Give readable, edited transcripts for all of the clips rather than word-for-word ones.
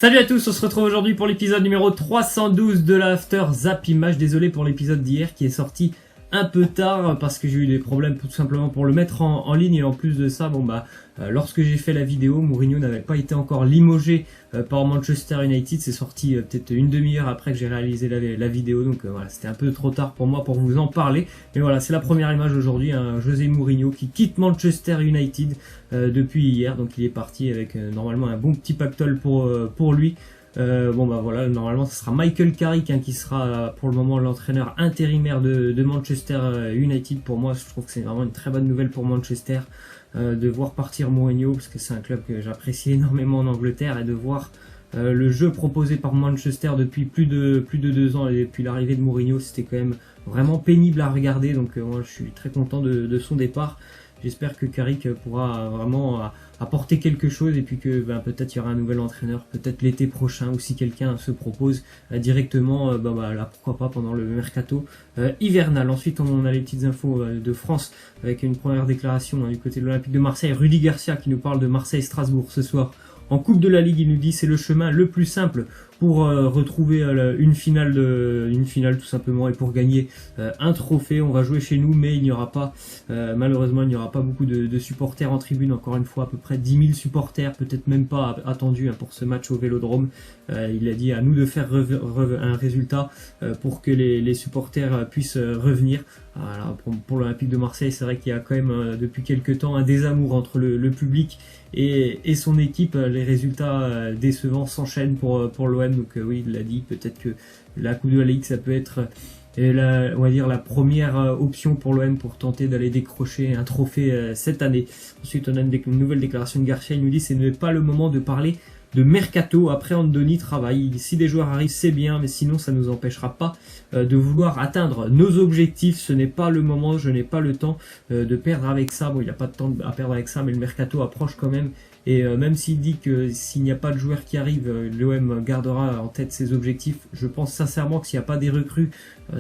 Salut à tous, on se retrouve aujourd'hui pour l'épisode numéro 312 de la After Zap Image. Désolé pour l'épisode d'hier qui est sorti un peu tard parce que j'ai eu des problèmes tout simplement pour le mettre en ligne. Et en plus de ça, lorsque j'ai fait la vidéo, Mourinho n'avait pas été encore limogé par Manchester United. C'est sorti peut-être une demi-heure après que j'ai réalisé la vidéo. Donc voilà, c'était un peu trop tard pour moi pour vous en parler. Mais voilà, c'est la première image aujourd'hui, José Mourinho qui quitte Manchester United depuis hier. Donc il est parti avec normalement un bon petit pactole pour lui. Voilà, normalement ce sera Michael Carrick qui sera pour le moment l'entraîneur intérimaire de Manchester United. Pour moi, je trouve que c'est vraiment une très bonne nouvelle pour Manchester de voir partir Mourinho, parce que c'est un club que j'apprécie énormément en Angleterre, et de voir le jeu proposé par Manchester depuis plus de 2 ans, et depuis l'arrivée de Mourinho, c'était quand même vraiment pénible à regarder. Donc moi je suis très content de son départ. J'espère que Carrick pourra vraiment apporter quelque chose, et puis que peut-être il y aura un nouvel entraîneur, peut-être l'été prochain, ou si quelqu'un se propose directement, là pourquoi pas pendant le mercato hivernal. Ensuite on a les petites infos de France avec une première déclaration du côté de l'Olympique de Marseille. Rudy Garcia qui nous parle de Marseille-Strasbourg ce soir. En Coupe de la Ligue, il nous dit c'est le chemin le plus simple pour retrouver une finale tout simplement, et pour gagner un trophée. On va jouer chez nous, mais il n'y aura pas, malheureusement, il n'y aura pas beaucoup de supporters en tribune. Encore une fois, à peu près 10 000 supporters, peut-être même pas attendus pour ce match au Vélodrome. Il a dit à nous de faire un résultat pour que les supporters puissent revenir. Alors, pour l'Olympique de Marseille, c'est vrai qu'il y a quand même depuis quelques temps un désamour entre le public et son équipe. Les résultats décevants s'enchaînent pour l'OM. Donc oui, il l'a dit, peut-être que la Coupe de la Ligue ça peut être la première option pour l'OM pour tenter d'aller décrocher un trophée cette année. Ensuite on a une nouvelle déclaration de Garcia. Il nous dit ce n'est pas le moment de parler de mercato, après Andoni travaille. Si des joueurs arrivent, c'est bien, mais sinon ça ne nous empêchera pas de vouloir atteindre nos objectifs. Ce n'est pas le moment, je n'ai pas le temps de perdre avec ça. Bon, il n'y a pas de temps à perdre avec ça, mais le mercato approche quand même. Et même s'il dit que s'il n'y a pas de joueurs qui arrivent, l'OM gardera en tête ses objectifs. Je pense sincèrement que s'il n'y a pas des recrues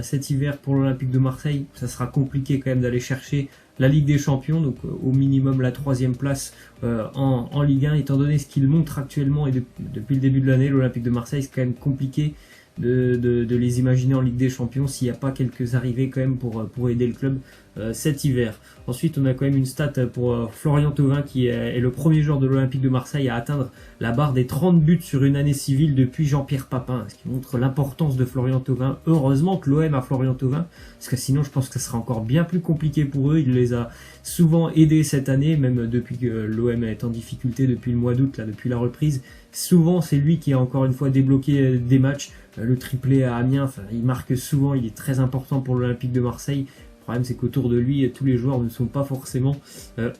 cet hiver pour l'Olympique de Marseille, ça sera compliqué quand même d'aller chercher la Ligue des Champions, donc au minimum la 3e place en Ligue 1, étant donné ce qu'il montre actuellement. Et depuis le début de l'année, l'Olympique de Marseille, c'est quand même compliqué de les imaginer en Ligue des Champions s'il n'y a pas quelques arrivées quand même pour aider le club cet hiver. Ensuite on a quand même une stat pour Florian Thauvin qui est le premier joueur de l'Olympique de Marseille à atteindre la barre des 30 buts sur une année civile depuis Jean-Pierre Papin, ce qui montre l'importance de Florian Thauvin. Heureusement que l'OM a Florian Thauvin, parce que sinon je pense que ce sera encore bien plus compliqué pour eux. Il les a souvent aidés cette année, même depuis que l'OM est en difficulté depuis le mois d'août, depuis la reprise. Souvent c'est lui qui a encore une fois débloqué des matchs. Le triplé à Amiens, il marque souvent, il est très important pour l'Olympique de Marseille. Le problème c'est qu'autour de lui, tous les joueurs ne sont pas forcément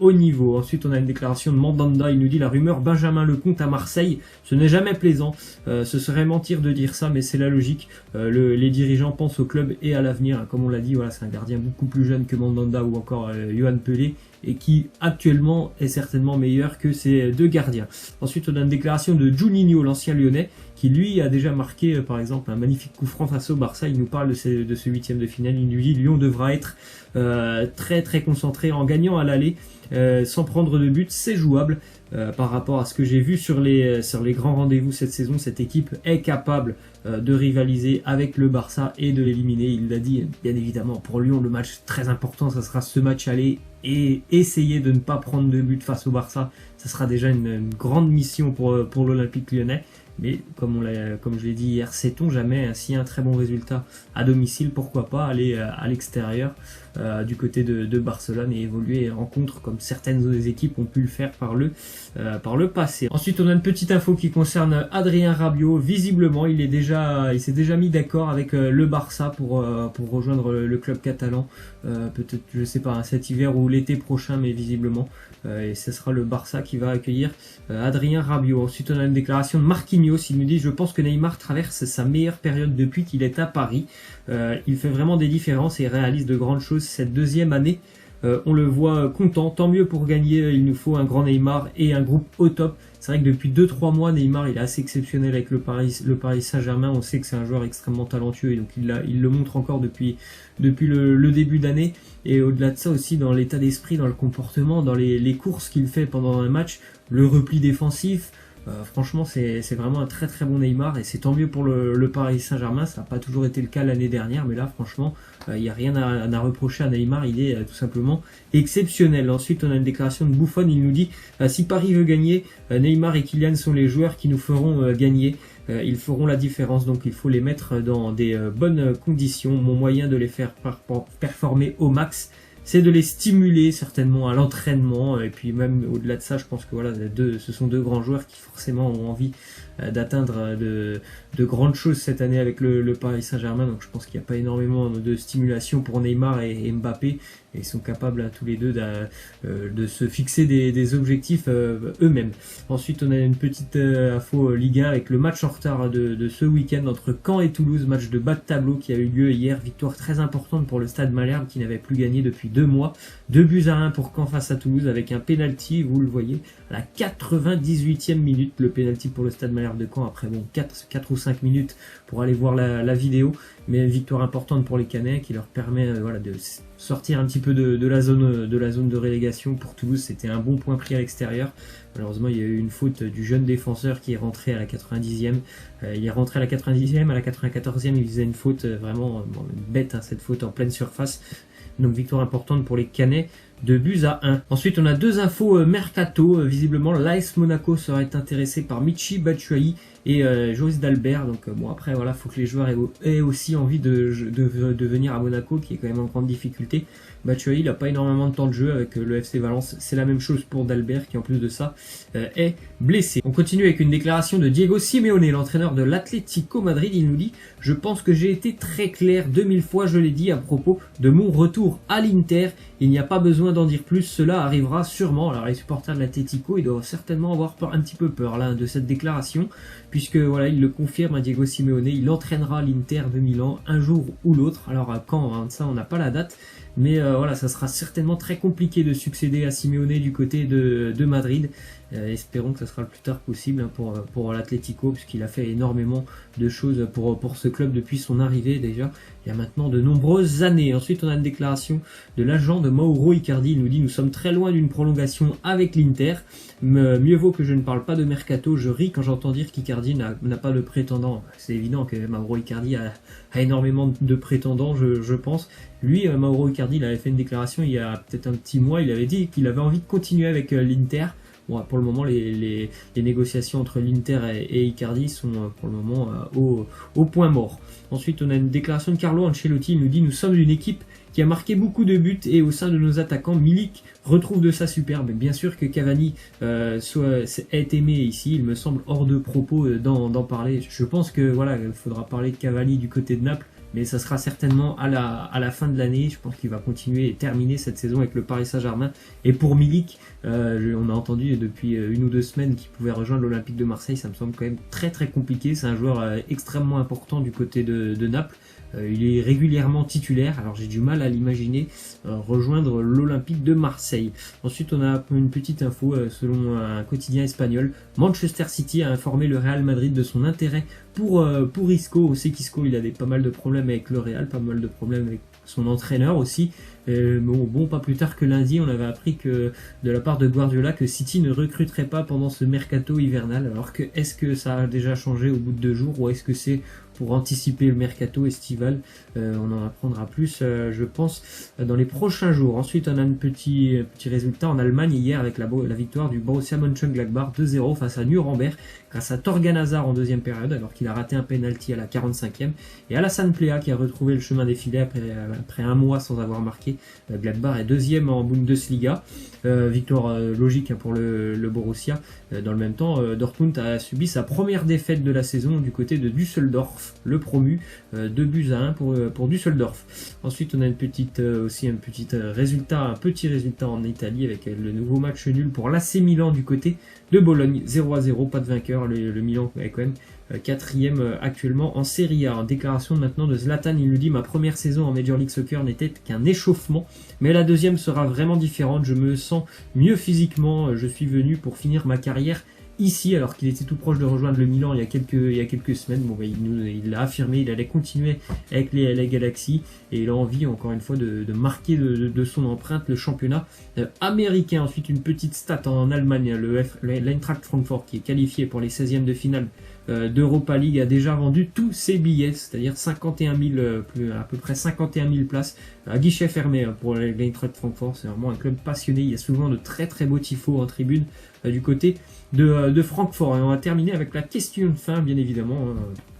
au niveau. Ensuite on a une déclaration de Mandanda. Il nous dit la rumeur Benjamin Lecomte à Marseille, ce n'est jamais plaisant. Ce serait mentir de dire ça, mais c'est la logique. Les dirigeants pensent au club et à l'avenir. Comme on l'a dit, voilà, c'est un gardien beaucoup plus jeune que Mandanda ou encore Yohan Pelé, et qui actuellement est certainement meilleur que ces deux gardiens. Ensuite on a une déclaration de Juninho, l'ancien lyonnais, qui lui a déjà marqué par exemple un magnifique coup franc face au Barça. Il nous parle de ce 8e de finale. Il nous dit Lyon devra être très très concentré en gagnant à l'aller, sans prendre de but, c'est jouable. Par rapport à ce que j'ai vu sur les grands rendez-vous cette saison, cette équipe est capable de rivaliser avec le Barça et de l'éliminer. Il l'a dit, bien évidemment pour Lyon le match très important ça sera ce match aller, et essayer de ne pas prendre de but face au Barça, ça sera déjà une grande mission pour l'Olympique lyonnais. Mais comme je l'ai dit hier, sait-on jamais, s'il y a un très bon résultat à domicile, pourquoi pas aller à l'extérieur du côté de Barcelone et évoluer en contre comme certaines équipes ont pu le faire par le passé. Ensuite on a une petite info qui concerne Adrien Rabiot. Visiblement il s'est déjà mis d'accord avec le Barça pour rejoindre le club catalan, peut-être je sais pas cet hiver ou l'été prochain, mais visiblement et ce sera le Barça qui va accueillir Adrien Rabiot. Ensuite on a une déclaration de Marquinhos. Il nous dit je pense que Neymar traverse sa meilleure période depuis qu'il est à Paris. Il fait vraiment des différences et réalise de grandes choses cette 2e année. On le voit content, tant mieux pour gagner. Il nous faut un grand Neymar et un groupe au top. C'est vrai que depuis 2-3 mois, Neymar il est assez exceptionnel avec le Paris Saint-Germain. On sait que c'est un joueur extrêmement talentueux, et donc il le montre encore depuis le début d'année. Et au-delà de ça aussi, dans l'état d'esprit, dans le comportement, dans les courses qu'il fait pendant un match, le repli défensif, Franchement, c'est vraiment un très très bon Neymar et c'est tant mieux pour le Paris Saint-Germain. Ça n'a pas toujours été le cas l'année dernière, mais là, franchement, il n'y a rien à reprocher à Neymar. Il est tout simplement exceptionnel. Ensuite, on a une déclaration de Buffon. Il nous dit si Paris veut gagner, Neymar et Kylian sont les joueurs qui nous feront gagner. Ils feront la différence, donc il faut les mettre dans des bonnes conditions. Mon moyen de les faire performer au max, c'est de les stimuler certainement à l'entraînement, et puis même au-delà de ça, je pense que voilà, ce sont deux grands joueurs qui forcément ont envie d'atteindre de grandes choses cette année avec le Paris Saint-Germain, donc je pense qu'il n'y a pas énormément de stimulation pour Neymar et Mbappé, et ils sont capables tous les deux de se fixer des objectifs eux-mêmes. Ensuite, on a une petite info Ligue 1 avec le match en retard de ce week-end entre Caen et Toulouse, match de bas de tableau qui a eu lieu hier, victoire très importante pour le Stade Malherbe qui n'avait plus gagné depuis 2 mois, 2-1 pour Caen face à Toulouse avec un penalty, vous le voyez, à la 98e minute, le penalty pour le Stade Malherbe de Caen, après bon 4 ou 5 minutes pour aller voir la vidéo, mais une victoire importante pour les Canets qui leur permet voilà, de sortir un petit peu de la zone de relégation. Pour Toulouse, c'était un bon point pris à l'extérieur. Malheureusement, il y a eu une faute du jeune défenseur qui est rentré à la 90e. Il est rentré à la 90e, à la 94e, il faisait une faute vraiment bête, hein, cette faute en pleine surface. Donc victoire importante pour les Canets, 2-1. Ensuite, on a 2 infos mercato. Visiblement, l'AS Monaco serait intéressé par Michy Batshuayi et Joris Dalbert. Donc bon, après voilà, faut que les joueurs aient aussi envie de venir à Monaco, qui est quand même en grande difficulté. Batshuayi, il n'a pas énormément de temps de jeu avec le FC Valence. C'est la même chose pour Dalbert, qui en plus de ça est blessé. On continue avec une déclaration de Diego Simeone, l'entraîneur de l'Atlético Madrid. Il nous dit: je pense que j'ai été très clair 2000 fois, je l'ai dit à propos de mon retour à l'Inter. Il n'y a pas besoin d'en dire plus, cela arrivera sûrement. Alors les supporters de l'Atlético, ils doivent certainement avoir un petit peu peur là de cette déclaration, puisque voilà, il le confirme à Diego Simeone, il entraînera l'Inter de Milan un jour ou l'autre. Alors quand, hein, ça on n'a pas la date, mais voilà, ça sera certainement très compliqué de succéder à Simeone du côté de Madrid. Espérons que ça sera le plus tard possible, hein, pour l'Atlético, puisqu'il a fait énormément de choses pour ce club depuis son arrivée déjà, il y a maintenant de nombreuses années. Ensuite, on a une déclaration de l'agent de Mauro Icardi. Il nous dit: nous sommes très loin d'une prolongation avec l'Inter. Mieux vaut que je ne parle pas de mercato. Je ris quand j'entends dire qu'Icardi n'a pas de prétendant. C'est évident que Mauro Icardi a énormément de prétendants, je pense. Lui, Mauro Icardi, il avait fait une déclaration il y a peut-être un petit mois. Il avait dit qu'il avait envie de continuer avec l'Inter. Bon, pour le moment, les négociations entre l'Inter et Icardi sont pour le moment au point mort. Ensuite, on a une déclaration de Carlo Ancelotti. Il nous dit: nous sommes une équipe qui a marqué beaucoup de buts, et au sein de nos attaquants, Milik retrouve de sa superbe. Bien sûr que Cavani est aimé ici, il me semble hors de propos d'en parler. Je pense que voilà, il faudra parler de Cavani du côté de Naples, mais ça sera certainement à la fin de l'année. Je pense qu'il va continuer et terminer cette saison avec le Paris Saint-Germain. Et pour Milik, on a entendu depuis 1 ou 2 semaines qu'il pouvait rejoindre l'Olympique de Marseille. Ça me semble quand même très très compliqué. C'est un joueur extrêmement important du côté de Naples. Il est régulièrement titulaire, alors j'ai du mal à l'imaginer rejoindre l'Olympique de Marseille. Ensuite, on a une petite info selon un quotidien espagnol. Manchester City a informé le Real Madrid de son intérêt pour Isco. On sait qu'Isco, il a pas mal de problèmes avec le Real, pas mal de problèmes avec son entraîneur aussi. Bon, pas plus tard que lundi, on avait appris que de la part de Guardiola que City ne recruterait pas pendant ce mercato hivernal. Alors que est-ce que ça a déjà changé au bout de 2 jours, ou est-ce que c'est pour anticiper le mercato estival? On en apprendra plus, je pense, dans les prochains jours. Ensuite, on a un petit résultat en Allemagne hier avec la victoire du Borussia Mönchengladbach 2-0 face à Nuremberg grâce à Torgan Hazard en deuxième période, alors qu'il a raté un penalty à la 45e, et Alassane Plea qui a retrouvé le chemin des filets après 1 mois sans avoir marqué. Gladbach est 2e en Bundesliga. Victoire logique pour le Borussia. Dans le même temps, Dortmund a subi sa première défaite de la saison du côté de Düsseldorf, le promu, 2-1 pour Düsseldorf. Ensuite, on a un petit résultat en Italie avec le nouveau match nul pour l'AC Milan du côté de Bologne, 0-0, pas de vainqueur. Le Milan est quand même 4e actuellement en Serie A. En déclaration maintenant de Zlatan, il nous dit: ma première saison en Major League Soccer n'était qu'un échauffement, mais la deuxième sera vraiment différente. Je me sens mieux physiquement. Je suis venu pour finir ma carrière ici, alors qu'il était tout proche de rejoindre le Milan il y a quelques semaines. Bon, bah, il l'a affirmé, il allait continuer avec les LA Galaxy, et il a envie, encore une fois, de marquer de son empreinte le championnat américain. Ensuite, une petite stat en Allemagne, l'Eintracht Francfort, qui est qualifié pour les 16e de finale d'Europa League, a déjà vendu tous ses billets, c'est-à-dire 51 000, à peu près 51 000 places à guichet fermé pour l'Eintracht Francfort. C'est vraiment un club passionné, il y a souvent de très très beaux tifos en tribune du côté de Francfort. Et on va terminer avec la question de fin, bien évidemment,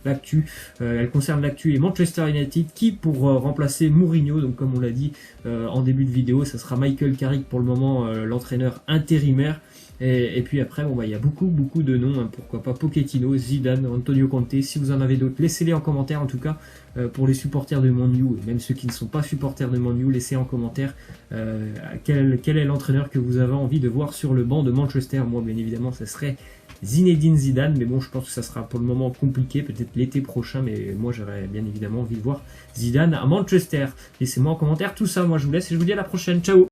l'actu, elle concerne l'actu et Manchester United qui, pour remplacer Mourinho, donc comme on l'a dit en début de vidéo, ça sera Michael Carrick pour le moment, l'entraîneur intérimaire. Et puis après, bon, bah, il y a beaucoup de noms, hein, pourquoi pas Pochettino, Zidane, Antonio Conte. Si vous en avez d'autres, laissez-les en commentaire. En tout cas, pour les supporters de Man U, et même ceux qui ne sont pas supporters de Man U, laissez en commentaire quel est l'entraîneur que vous avez envie de voir sur le banc de Manchester. Moi, bien évidemment, ça serait Zinedine Zidane, mais bon, je pense que ça sera pour le moment compliqué, peut-être l'été prochain, mais moi j'aurais bien évidemment envie de voir Zidane à Manchester. Laissez-moi en commentaire tout ça, moi je vous laisse et je vous dis à la prochaine, ciao.